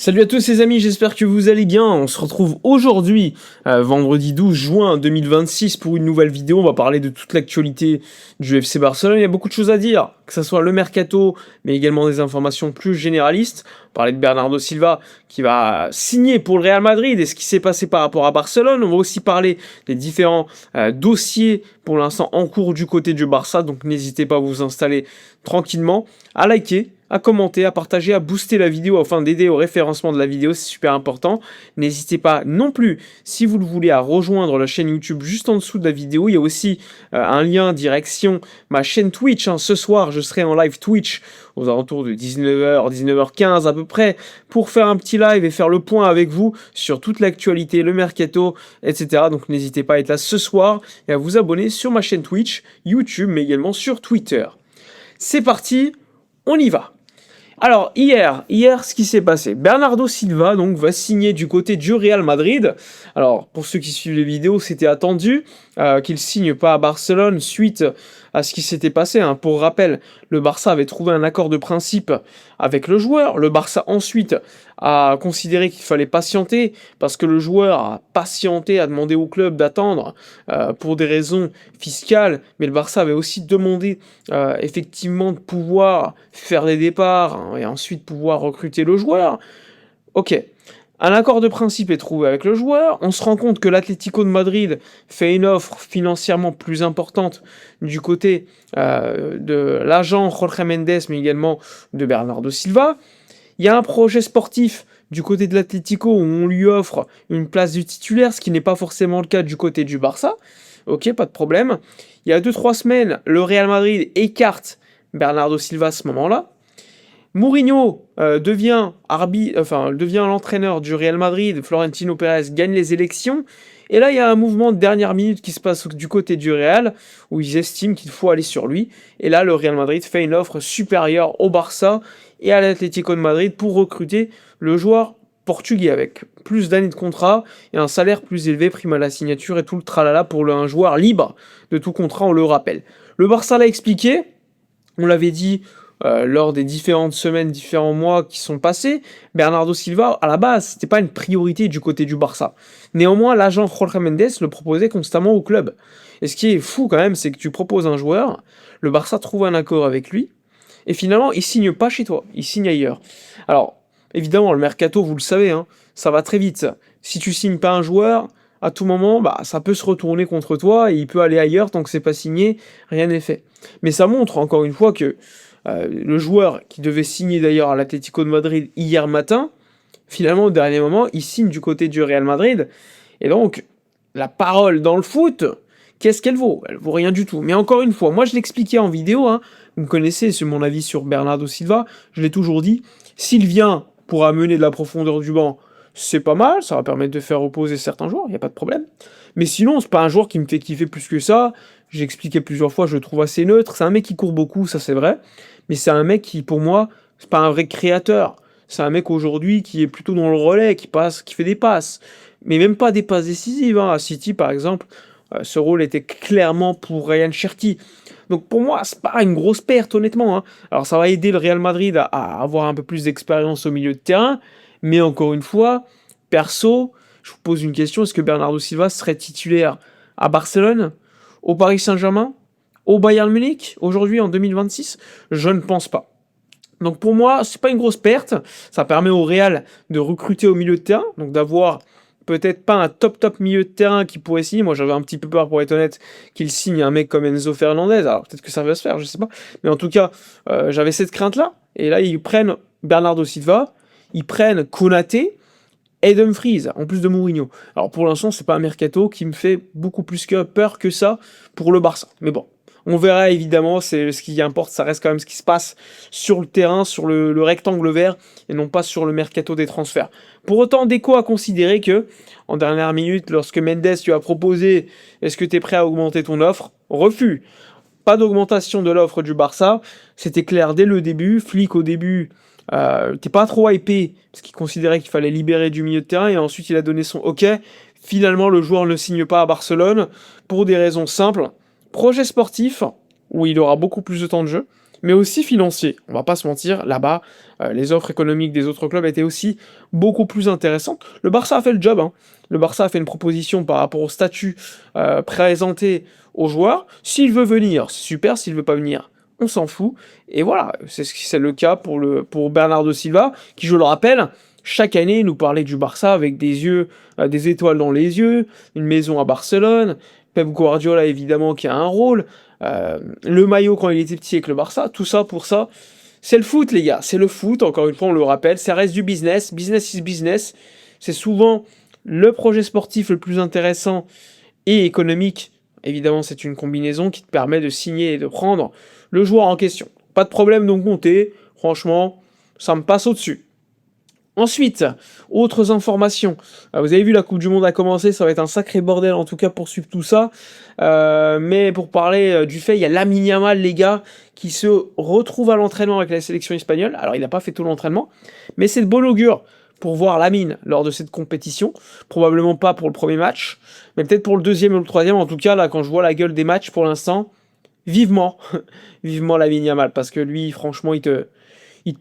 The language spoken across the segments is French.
Salut à tous les amis, j'espère que vous allez bien. On se retrouve aujourd'hui, vendredi 12 juin 2026 pour une nouvelle vidéo. On va parler de toute l'actualité du FC Barcelone. Il y a beaucoup de choses à dire, que ce soit le mercato, mais également des informations plus généralistes. On va parler de Bernardo Silva qui va signer pour le Real Madrid et ce qui s'est passé par rapport à Barcelone. On va aussi parler des différents dossiers pour l'instant en cours du côté du Barça. Donc n'hésitez pas à vous installer tranquillement, à liker, à commenter, à partager, à booster la vidéo afin d'aider au référencement de la vidéo, c'est super important. N'hésitez pas non plus, si vous le voulez, à rejoindre la chaîne YouTube juste en dessous de la vidéo. Il y a aussi un lien direction ma chaîne Twitch. Ce soir, je serai en live Twitch aux alentours de 19h, 19h15 à peu près, pour faire un petit live et faire le point avec vous sur toute l'actualité, le mercato, etc. Donc n'hésitez pas à être là ce soir et à vous abonner sur ma chaîne Twitch, YouTube, mais également sur Twitter. C'est parti, on y va. Alors, hier, ce qui s'est passé, Bernardo Silva donc va signer du côté du Real Madrid. Alors, pour ceux qui suivent les vidéos, c'était attendu qu'il signe pas à Barcelone suite à ce qui s'était passé. Pour rappel, le Barça avait trouvé un accord de principe avec le joueur. Le Barça ensuite a considéré qu'il fallait patienter parce que le joueur a patienté, a demandé au club d'attendre pour des raisons fiscales. Mais le Barça avait aussi demandé effectivement de pouvoir faire des départs et ensuite pouvoir recruter le joueur. Ok. Un accord de principe est trouvé avec le joueur, on se rend compte que l'Atlético de Madrid fait une offre financièrement plus importante du côté de l'agent Jorge Mendes, mais également de Bernardo Silva. Il y a un projet sportif du côté de l'Atlético où on lui offre une place de titulaire, ce qui n'est pas forcément le cas du côté du Barça. Ok, pas de problème. Il y a 2-3 semaines, le Real Madrid écarte Bernardo Silva à ce moment-là. Mourinho devient l'entraîneur du Real Madrid, Florentino Pérez gagne les élections, et là il y a un mouvement de dernière minute qui se passe du côté du Real, où ils estiment qu'il faut aller sur lui, et là le Real Madrid fait une offre supérieure au Barça et à l'Atlético de Madrid pour recruter le joueur portugais avec plus d'années de contrat et un salaire plus élevé, prime à la signature et tout le tralala pour un joueur libre de tout contrat, on le rappelle. Le Barça l'a expliqué, on l'avait dit lors des différentes semaines, différents mois qui sont passés, Bernardo Silva, à la base, c'était pas une priorité du côté du Barça. Néanmoins, l'agent Jorge Mendes le proposait constamment au club. Et ce qui est fou quand même, c'est que tu proposes un joueur, le Barça trouve un accord avec lui, et finalement, il signe pas chez toi, il signe ailleurs. Alors, évidemment, le mercato, vous le savez, ça va très vite. Si tu signes pas un joueur, à tout moment, ça peut se retourner contre toi, et il peut aller ailleurs, tant que c'est pas signé, rien n'est fait. Mais ça montre, encore une fois, que le joueur qui devait signer d'ailleurs à l'Atlético de Madrid hier matin, finalement au dernier moment, il signe du côté du Real Madrid. Et donc, la parole dans le foot, qu'est-ce qu'elle vaut? Elle vaut rien du tout. Mais encore une fois, moi je l'expliquais en vidéo, vous me connaissez, c'est mon avis sur Bernardo Silva, je l'ai toujours dit, s'il vient pour amener de la profondeur du banc, c'est pas mal, ça va permettre de faire reposer certains joueurs, il n'y a pas de problème. Mais sinon, c'est pas un joueur qui me fait kiffer plus que ça. J'ai expliqué plusieurs fois, je le trouve assez neutre. C'est un mec qui court beaucoup, ça c'est vrai. Mais c'est un mec qui, pour moi, c'est pas un vrai créateur. C'est un mec aujourd'hui qui est plutôt dans le relais, qui passe, qui fait des passes. Mais même pas des passes décisives. À City, par exemple, ce rôle était clairement pour Ryan Cherki. Donc pour moi, c'est pas une grosse perte, honnêtement. Alors ça va aider le Real Madrid à avoir un peu plus d'expérience au milieu de terrain. Mais encore une fois, perso, je vous pose une question, est-ce que Bernardo Silva serait titulaire à Barcelone, au Paris Saint-Germain, au Bayern Munich, aujourd'hui en 2026? Je ne pense pas. Donc pour moi, c'est pas une grosse perte, ça permet au Real de recruter au milieu de terrain, donc d'avoir peut-être pas un top milieu de terrain qui pourrait signer. Moi j'avais un petit peu peur, pour être honnête, qu'il signe un mec comme Enzo Fernandez, alors peut-être que ça va se faire, je sais pas. Mais en tout cas, j'avais cette crainte-là, et là ils prennent Bernardo Silva, ils prennent Konaté, et Dumfries, en plus de Mourinho. Alors pour l'instant, c'est pas un mercato qui me fait beaucoup plus peur que ça pour le Barça. Mais bon, on verra évidemment, c'est ce qui importe, ça reste quand même ce qui se passe sur le terrain, sur le rectangle vert, et non pas sur le mercato des transferts. Pour autant, Deco a considéré que, en dernière minute, lorsque Mendes lui a proposé « Est-ce que tu es prêt à augmenter ton offre ?» Refus. Pas d'augmentation de l'offre du Barça, c'était clair dès le début, Flick au début... t'es pas trop hypé, parce qu'il considérait qu'il fallait libérer du milieu de terrain, et ensuite il a donné son OK. Finalement, le joueur ne signe pas à Barcelone, pour des raisons simples. Projet sportif, où il aura beaucoup plus de temps de jeu, mais aussi financier. On va pas se mentir, là-bas, les offres économiques des autres clubs étaient aussi beaucoup plus intéressantes. Le Barça a fait le job, hein. Le Barça a fait une proposition par rapport au statut présenté aux joueurs. S'il veut venir, c'est super. S'il veut pas venir, on s'en fout. Et voilà, c'est le cas pour Bernardo Silva, qui, je le rappelle, chaque année nous parlait du Barça avec des yeux, des étoiles dans les yeux, une maison à Barcelone, Pep Guardiola évidemment qui a un rôle, le maillot quand il était petit avec le Barça, tout ça pour ça. C'est le foot les gars, c'est le foot, encore une fois on le rappelle, ça reste du business, business is business, c'est souvent le projet sportif le plus intéressant et économique. Évidemment c'est une combinaison qui te permet de signer et de prendre le joueur en question. Pas de problème donc compter, franchement ça me passe au-dessus. Ensuite, autres informations. Vous avez vu, la Coupe du Monde a commencé, ça va être un sacré bordel en tout cas pour suivre tout ça. Mais pour parler du fait, il y a Lamine Yamal, les gars, qui se retrouve à l'entraînement avec la sélection espagnole. Alors il n'a pas fait tout l'entraînement, mais c'est de bon augure pour voir Lamine lors de cette compétition. Probablement pas pour le premier match, mais peut-être pour le deuxième ou le troisième. En tout cas, là, quand je vois la gueule des matchs pour l'instant, vivement, vivement Lamine Yamal, parce que lui, franchement, il te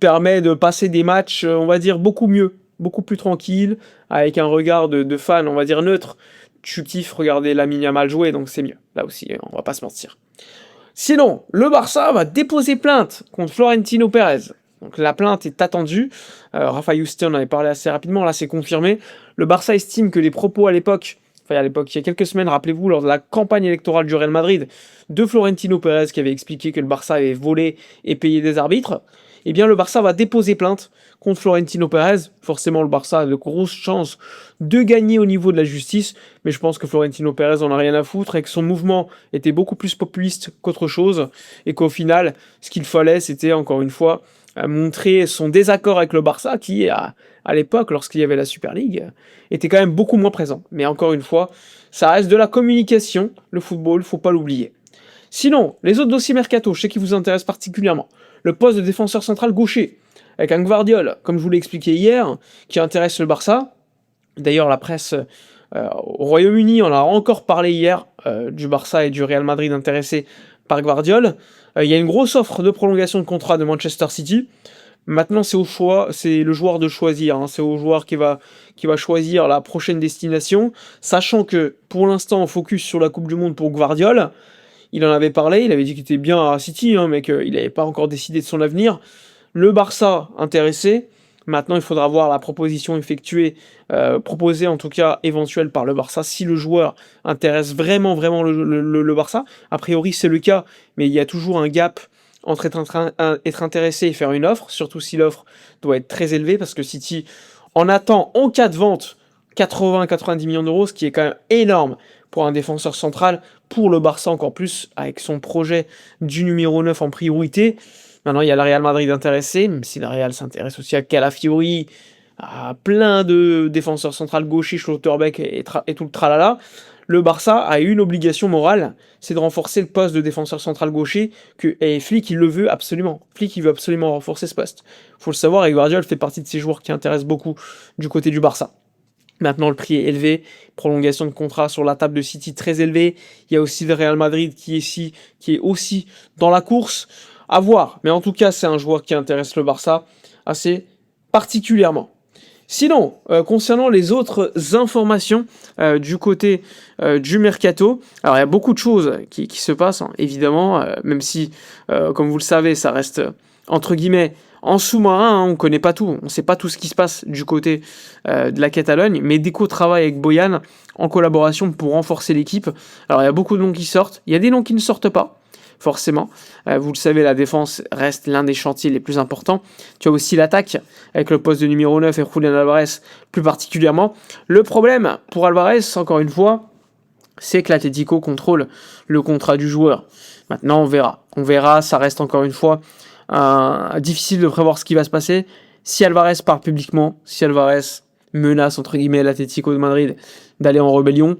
permet de passer des matchs, on va dire, beaucoup mieux, beaucoup plus tranquille, avec un regard de fan, on va dire, neutre. Tu kiffes regarder Lamine Yamal jouer, donc c'est mieux. Là aussi, on va pas se mentir. Sinon, le Barça va déposer plainte contre Florentino Pérez. Donc la plainte est attendue. Rafa Houston en avait parlé assez rapidement, là c'est confirmé. Le Barça estime que les propos à l'époque, il y a quelques semaines, rappelez-vous, lors de la campagne électorale du Real Madrid, de Florentino Pérez, qui avait expliqué que le Barça avait volé et payé des arbitres, eh bien le Barça va déposer plainte contre Florentino Pérez. Forcément, le Barça a de grosses chances de gagner au niveau de la justice, mais je pense que Florentino Pérez en a rien à foutre et que son mouvement était beaucoup plus populiste qu'autre chose, et qu'au final, ce qu'il fallait, c'était encore une fois montrer son désaccord avec le Barça, qui à l'époque, lorsqu'il y avait la Super League, était quand même beaucoup moins présent. Mais encore une fois, ça reste de la communication, le football, faut pas l'oublier. Sinon, les autres dossiers mercato, je sais qui vous intéressent particulièrement. Le poste de défenseur central gaucher, avec un Gvardiol, comme je vous l'ai expliqué hier, qui intéresse le Barça. D'ailleurs, la presse au Royaume-Uni, on a encore parlé hier du Barça et du Real Madrid intéressés par Gvardiol. Il y a une grosse offre de prolongation de contrat de Manchester City. Maintenant, c'est le joueur de choisir. C'est au joueur qui va choisir la prochaine destination, sachant que pour l'instant, on focus sur la Coupe du Monde pour Gvardiol. Il en avait parlé, il avait dit qu'il était bien à City, mais qu'il n'avait pas encore décidé de son avenir. Le Barça intéressé. Maintenant, il faudra voir la proposition effectuée, proposée en tout cas éventuelle par le Barça, si le joueur intéresse vraiment le Barça. A priori, c'est le cas, mais il y a toujours un gap entre être intéressé et faire une offre, surtout si l'offre doit être très élevée, parce que City en attend, en cas de vente, 80-90 millions d'euros, ce qui est quand même énorme pour un défenseur central, pour le Barça encore plus, avec son projet du numéro 9 en priorité. Maintenant, il y a le Real Madrid intéressé, même si le Real s'intéresse aussi à Calafiori, à plein de défenseurs centrales gauchers, Schlotterbeck et tout le tralala. Le Barça a une obligation morale, c'est de renforcer le poste de défenseur central gaucher, et Flick, il le veut absolument. Flick, il veut absolument renforcer ce poste. Faut le savoir, et Guardiola fait partie de ces joueurs qui intéressent beaucoup du côté du Barça. Maintenant, le prix est élevé, prolongation de contrat sur la table de City très élevée. Il y a aussi le Real Madrid qui est aussi dans la course. À voir, mais en tout cas, c'est un joueur qui intéresse le Barça assez particulièrement. Sinon, concernant les autres informations du côté du mercato, alors il y a beaucoup de choses qui se passent, hein, évidemment, même si, comme vous le savez, ça reste, entre guillemets, en sous-marin, hein, on ne connaît pas tout, on ne sait pas tout ce qui se passe du côté de la Catalogne, mais Deco travaille avec Boyan en collaboration pour renforcer l'équipe. Alors il y a beaucoup de noms qui sortent, il y a des noms qui ne sortent pas, forcément. Vous le savez, la défense reste l'un des chantiers les plus importants. Tu as aussi l'attaque, avec le poste de numéro 9 et Julián Álvarez plus particulièrement. Le problème pour Álvarez, encore une fois, c'est que l'Atlético contrôle le contrat du joueur. Maintenant, on verra. On verra, ça reste encore une fois difficile de prévoir ce qui va se passer. Si Álvarez part publiquement, si Álvarez menace, entre guillemets, l'Atlético de Madrid d'aller en rébellion,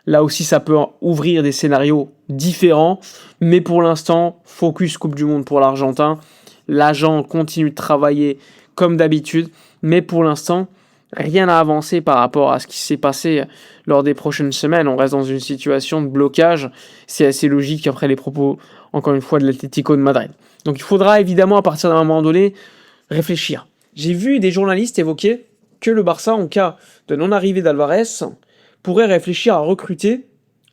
là aussi, ça peut ouvrir des scénarios différents. Mais pour l'instant, focus Coupe du Monde pour l'Argentin. L'agent continue de travailler comme d'habitude. Mais pour l'instant, rien n'a avancé par rapport à ce qui s'est passé lors des prochaines semaines. On reste dans une situation de blocage. C'est assez logique après les propos, encore une fois, de l'Atlético de Madrid. Donc il faudra évidemment, à partir d'un moment donné, réfléchir. J'ai vu des journalistes évoquer que le Barça, en cas de non-arrivée d'Alvarez, pourrait réfléchir à recruter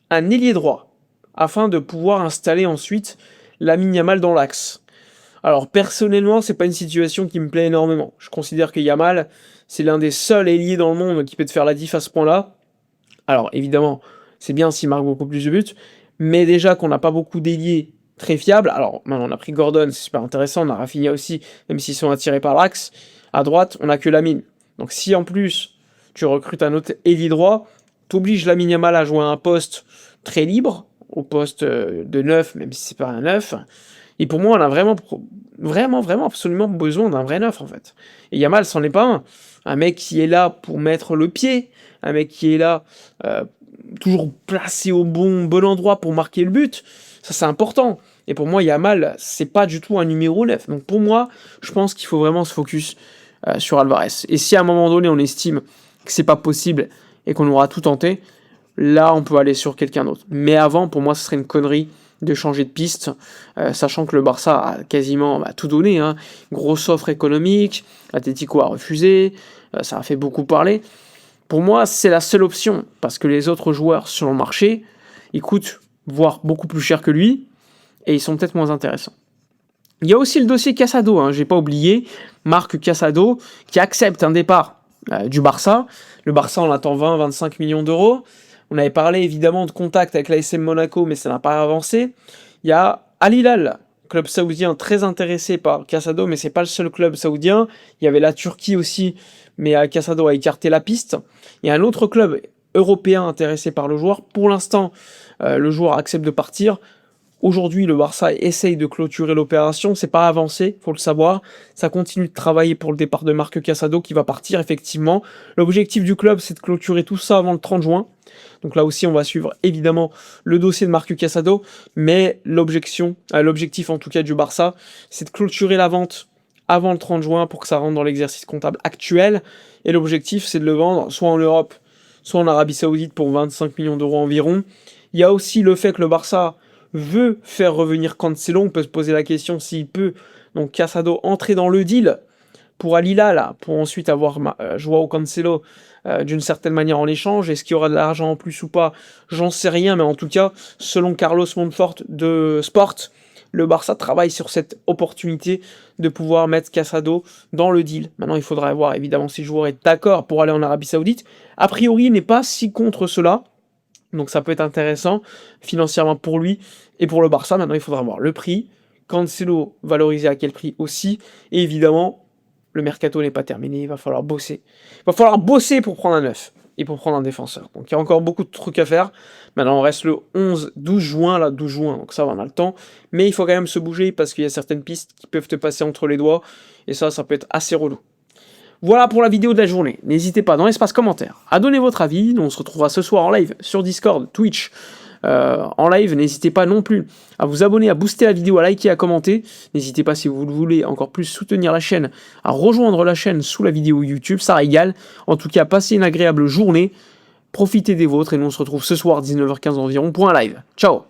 un ailier droit afin de pouvoir installer ensuite Lamine Yamal dans l'axe. Alors personnellement, c'est pas une situation qui me plaît énormément. Je considère que Yamal, c'est l'un des seuls ailiers dans le monde qui peut te faire la diff à ce point-là. Alors évidemment, c'est bien s'il marque beaucoup plus de buts, mais déjà qu'on n'a pas beaucoup d'ailiers très fiables. Alors maintenant, on a pris Gordon, c'est super intéressant, on a Rafinha aussi, même s'ils sont attirés par l'axe. À droite, on a que Lamine. Donc si en plus tu recrutes un autre ailier droit, t'obliges Lamine Yamal à jouer à un poste très libre, au poste de 9, même si c'est pas un 9. Et pour moi, on a vraiment, absolument besoin d'un vrai neuf, en fait. Et Yamal, c'en est pas un. Un mec qui est là pour mettre le pied, un mec qui est là toujours placé au bon endroit pour marquer le but. Ça, c'est important. Et pour moi, Yamal, c'est pas du tout un numéro 9. Donc pour moi, je pense qu'il faut vraiment se focus sur Alvarez. Et si à un moment donné, on estime que c'est pas possible et qu'on aura tout tenté, là, on peut aller sur quelqu'un d'autre. Mais avant, pour moi, ce serait une connerie de changer de piste, sachant que le Barça a quasiment tout donné, hein. Grosse offre économique, Atlético a refusé, ça a fait beaucoup parler. Pour moi, c'est la seule option, parce que les autres joueurs sur le marché, ils coûtent voire beaucoup plus cher que lui, et ils sont peut-être moins intéressants. Il y a aussi le dossier Casado, hein, j'ai pas oublié, Marc Casado, qui accepte un départ du Barça. Le Barça en attend 20-25 millions d'euros. On avait parlé évidemment de contact avec l'ASM Monaco, mais ça n'a pas avancé. Il y a Al Hilal, club saoudien très intéressé par Casado, mais c'est pas le seul club saoudien. Il y avait la Turquie aussi, mais Casado a écarté la piste. Il y a un autre club européen intéressé par le joueur. Pour l'instant, le joueur accepte de partir. Aujourd'hui, le Barça essaye de clôturer l'opération, c'est pas avancé, faut le savoir. Ça continue de travailler pour le départ de Marc Casado qui va partir effectivement. L'objectif du club, c'est de clôturer tout ça avant le 30 juin. Donc là aussi, on va suivre évidemment le dossier de Marc Casado, mais l'objectif en tout cas du Barça, c'est de clôturer la vente avant le 30 juin pour que ça rentre dans l'exercice comptable actuel. Et l'objectif, c'est de le vendre soit en Europe, soit en Arabie Saoudite pour 25 millions d'euros environ. Il y a aussi le fait que le Barça veut faire revenir Cancelo. On peut se poser la question s'il peut, donc Casado, entrer dans le deal pour Al Hilal, pour ensuite avoir Joao Cancelo d'une certaine manière en échange. Est-ce qu'il y aura de l'argent en plus ou pas? J'en sais rien, mais en tout cas, selon Carlos Montfort de Sport, le Barça travaille sur cette opportunité de pouvoir mettre Casado dans le deal. Maintenant, il faudra voir évidemment si le joueur est d'accord pour aller en Arabie Saoudite. A priori, il n'est pas si contre cela. Donc ça peut être intéressant financièrement pour lui et pour le Barça. Maintenant, il faudra voir le prix. Cancelo valorisé à quel prix aussi. Et évidemment, le mercato n'est pas terminé. Il va falloir bosser. Il va falloir bosser pour prendre un neuf et pour prendre un défenseur. Donc il y a encore beaucoup de trucs à faire. Maintenant, on reste le 12 juin, là, 12 juin. Donc ça va, on a le temps. Mais il faut quand même se bouger parce qu'il y a certaines pistes qui peuvent te passer entre les doigts. Et ça peut être assez relou. Voilà pour la vidéo de la journée. N'hésitez pas dans l'espace commentaire à donner votre avis. Nous, on se retrouvera ce soir en live sur Discord, Twitch, en live. N'hésitez pas non plus à vous abonner, à booster la vidéo, à liker, à commenter. N'hésitez pas, si vous le voulez encore plus soutenir la chaîne, à rejoindre la chaîne sous la vidéo YouTube. Ça régale. En tout cas, passez une agréable journée. Profitez des vôtres et nous, on se retrouve ce soir 19h15 environ pour un live. Ciao!